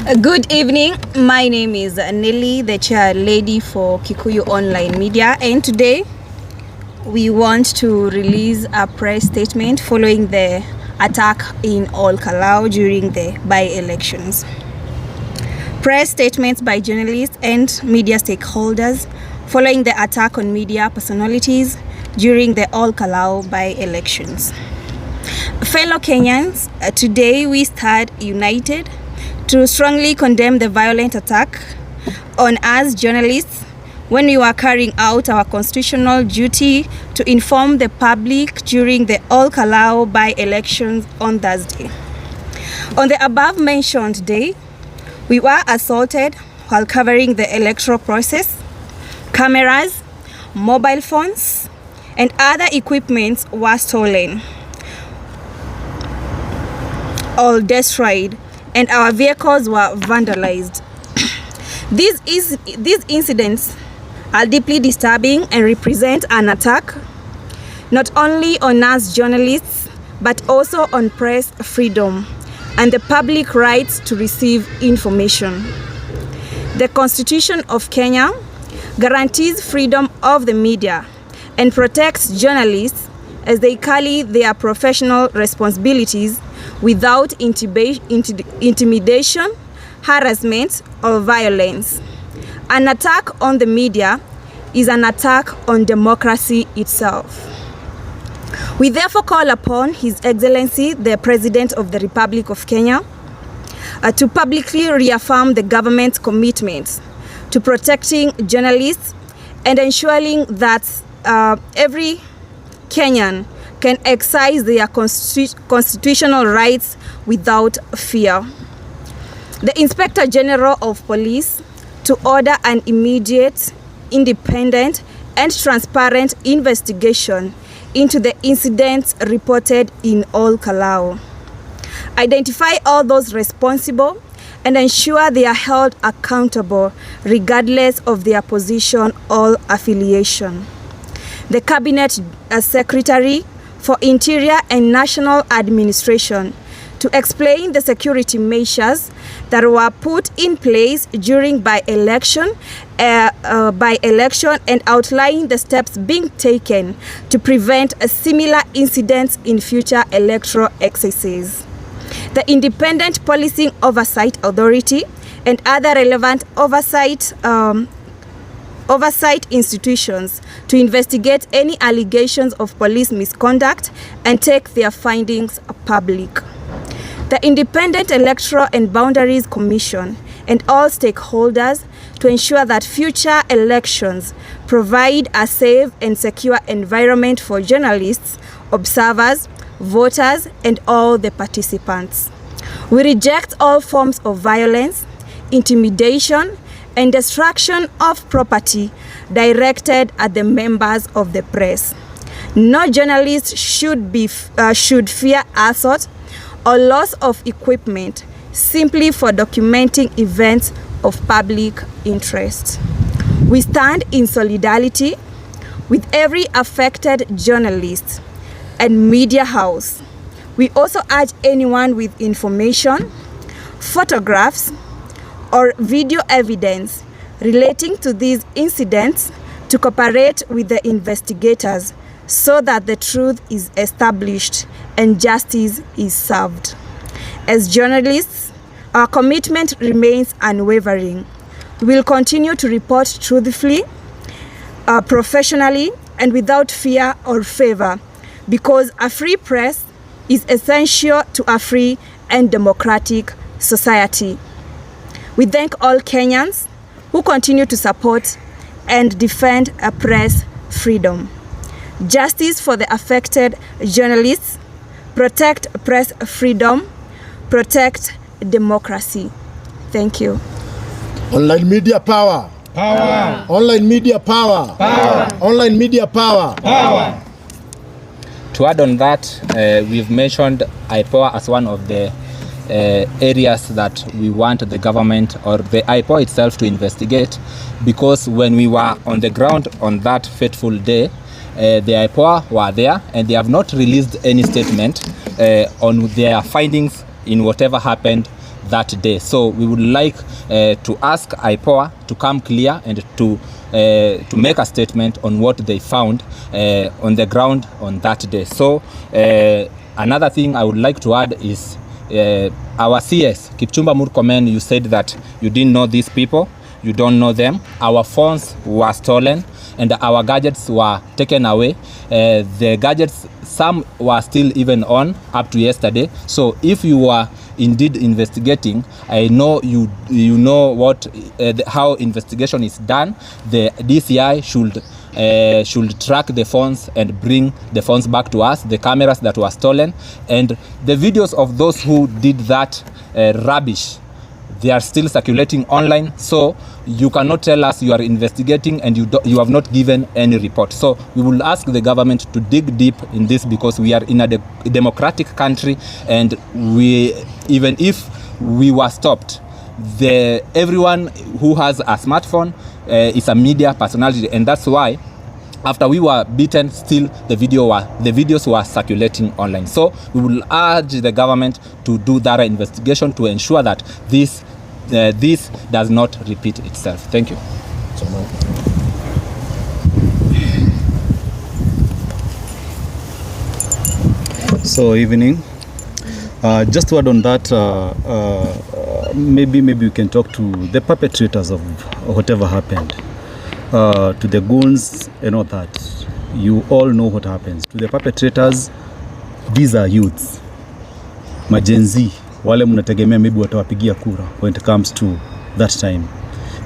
Good evening. My name is Nelly, the chair lady for Kikuyu Online Media, and today we want to release a press statement following the attack in Olkalou during the by-elections. Press statements by journalists and media stakeholders following the attack on media personalities during the Olkalou by-elections. Fellow Kenyans, today we stand united to strongly condemn the violent attack on us journalists when we were carrying out our constitutional duty to inform the public during the Olkalou by-elections on Thursday. On the above-mentioned day, we were assaulted while covering the electoral process. Cameras, mobile phones, and other equipments were stolen, all destroyed, and our vehicles were vandalized. These incidents are deeply disturbing and represent an attack not only on us journalists, but also on press freedom and the public rights to receive information. The Constitution of Kenya guarantees freedom of the media and protects journalists as they carry their professional responsibilities without intimidation, harassment, or violence. An attack on the media is an attack on democracy itself. We therefore call upon His Excellency, the President of the Republic of Kenya, to publicly reaffirm the government's commitment to protecting journalists and ensuring that every Kenyan can exercise their constitutional rights without fear. The Inspector General of Police to order an immediate, independent, and transparent investigation into the incidents reported in Olkalou. Identify all those responsible and ensure they are held accountable regardless of their position or affiliation. The Cabinet Secretary for Interior and National Administration to explain the security measures that were put in place during by-election and outline the steps being taken to prevent similar incidents in future electoral exercises. The Independent Policing Oversight Authority and other relevant oversight institutions to investigate any allegations of police misconduct and take their findings public. The Independent Electoral and Boundaries Commission and all stakeholders to ensure that future elections provide a safe and secure environment for journalists, observers, voters, and all the participants. We reject all forms of violence, intimidation, and destruction of property directed at the members of the press. No journalist should fear assault or loss of equipment simply for documenting events of public interest. We stand in solidarity with every affected journalist and media house. We also urge anyone with information, photographs, or video evidence relating to these incidents to cooperate with the investigators so that the truth is established and justice is served. As journalists, our commitment remains unwavering. We will continue to report truthfully, professionally, and without fear or favor, because a free press is essential to a free and democratic society. We thank all Kenyans who continue to support and defend press freedom. Justice for the affected journalists, protect press freedom, protect democracy. Thank you. Online media power. Power. Online media power. Power. Online media power. Power. To add on that, we've mentioned IPOA as one of the areas that we want the government or the IPOA itself to investigate, because when we were on the ground on that fateful day, the IPOA were there and they have not released any statement on their findings in whatever happened that day. So we would like to ask IPOA to come clear and to make a statement on what they found on the ground on that day. So another thing I would like to add is our CS, Kipchumba Murkomen, you said that you didn't know these people, you don't know them. Our phones were stolen and our gadgets were taken away. The gadgets, some were still even on up to yesterday. So if you were indeed investigating, I know you know what how investigation is done. The DCI should track the phones and bring the phones back to us, the cameras that were stolen, and the videos of those who did that rubbish. They are still circulating online, so you cannot tell us you are investigating and you have not given any report. So we will ask the government to dig deep in this, because we are in a democratic country, and even if we were stopped, everyone who has a smartphone is a media personality, and that's why after we were beaten, still the videos were circulating online. So we will urge the government to do thorough investigation to ensure that this does not repeat itself. Thank you. So evening. Just to add on that, maybe we can talk to the perpetrators of whatever happened. To the goons and all that, you all know what happens. To the perpetrators, these are youths, majenzi, wale mnategemea maybe watawapigia kura when it comes to that time.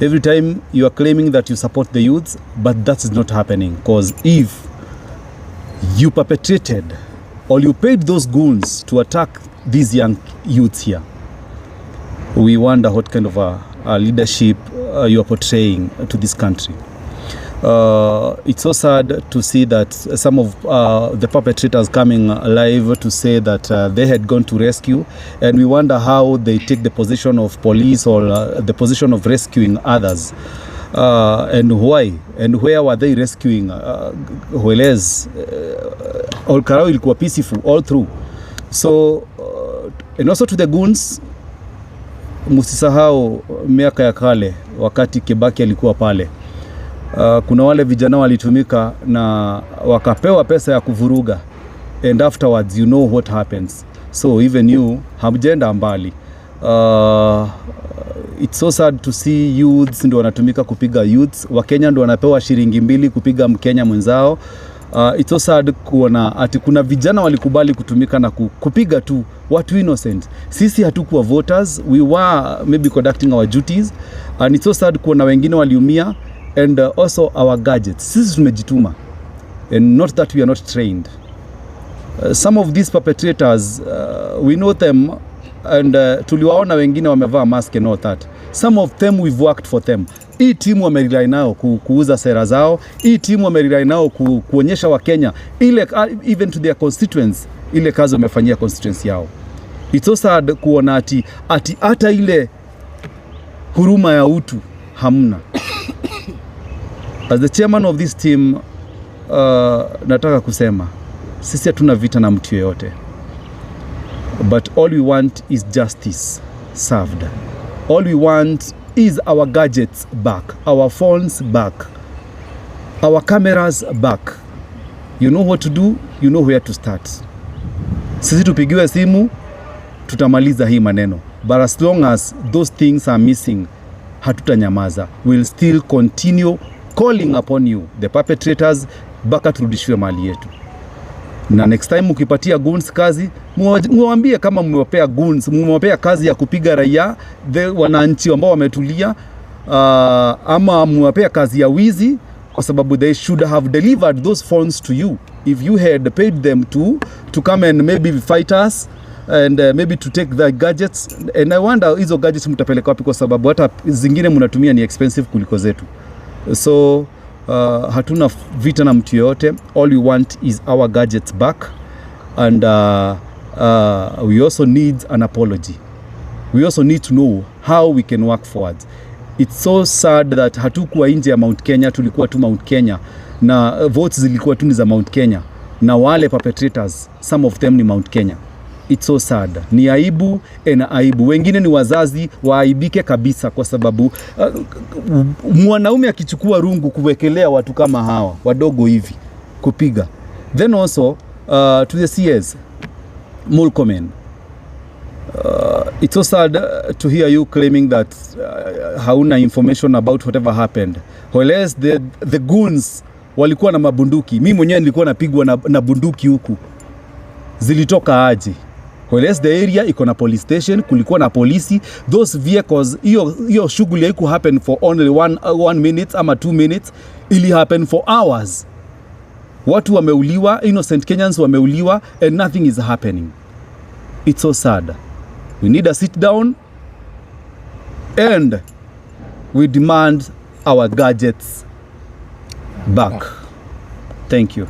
Every time you are claiming that you support the youths, but that's not happening, because if you perpetrated or you paid those goons to attack these young youths here, we wonder what kind of a leadership you are portraying to this country. It's so sad to see that some of the perpetrators coming live to say that they had gone to rescue, and we wonder how they take the position of police or the position of rescuing others, and why and where were they rescuing, whereas Olkalou ilikuwa peaceful all through. So and also to the goons, musisahau miaka ya kale wakati Kibaki alikuwa pale. Kuna wale vijana walitumika na wakapewa pesa ya kuvuruga, and afterwards you know what happens. So even you hamjenda mbali. It's so sad to see youths ndio wanatumika kupiga youths. Wakenya ndio wanapewa shilingi 2 kupiga Mkenya mwenzao. It's so sad kuona ati kuna vijana walikubali kutumika na kupiga tu watu innocent. Sisi hatukuwa voters, we were maybe conducting our duties, and it's so sad kuona wengine waliumia, and also our gadgets. Sisi tumejituma, and not that we are not trained. Some of these perpetrators, we know them, and tuliwaona wengine wamevaa mask and all that. Some of them we've worked for them. Hii timu wamerilai nao kuuza sera zao. Hii timu wamerilai nao kuonyesha Wakenya ile, even to their constituents, ile kazi wamefanyia constituency yao. It's so sad kuona ati hata ile huruma ya utu hamna. As the chairman of this team, nataka kusema sisi hatuna vita na mtu yeyote, but all we want is justice served. All we want is our gadgets back, our phones back, our cameras back. You know what to do, you know where to start. Sisi tupigiwe simu, tutamaliza hii maneno. But as long as those things are missing, hatutanyamaza. We'll still continue calling upon you, the perpetrators, baka turudishiwe mali yetu. Na next time ukipatia goons kazi, muambie kama mmewapea goons, mmewapea kazi ya kupiga raia, wananchi ambao wametulia, ama mmewapea kazi ya wizi, kwa sababu they should have delivered those phones to you. If you had paid them to come and maybe fight us, and maybe to take the gadgets, and I wonder hizo gadgets mtapeleka wapi, kwa sababu hata zingine mnatumia ni expensive kuliko zetu. So hatuna vita na mtu yote. All we want is our gadgets back, and we also need an apology. We also need to know how we can work forward. It's so sad that hatukuwa nje ya Mount Kenya, tulikuwa tu Mount Kenya, na votes zilikuwa tu ni za Mount Kenya, na wale perpetrators, some of them ni Mount Kenya. It's so sad. Ni aibu na aibu. Wengine ni wazazi waaibike kabisa kwa sababu mwanaume akichukua rungu kuwekelea watu kama hawa wadogo hivi kupiga. Then also to the CS Mulkomen. It's so sad to hear you claiming that hauna information about whatever happened. Whereas the goons walikuwa na mabunduki. Mimi mwenyewe nilikuwa napigwa na bunduki huku. Zilitoka aje? Whereas the area iko na police station, kulikuwa na polisi. Those vehicles, hiyo shughuli haiku happen for only one minute ama 2 minutes. Ili happen for hours. Watu wameuliwa, innocent Kenyans wameuliwa, and nothing is happening. It's so sad. We need a sit down and we demand our gadgets back. Thank you.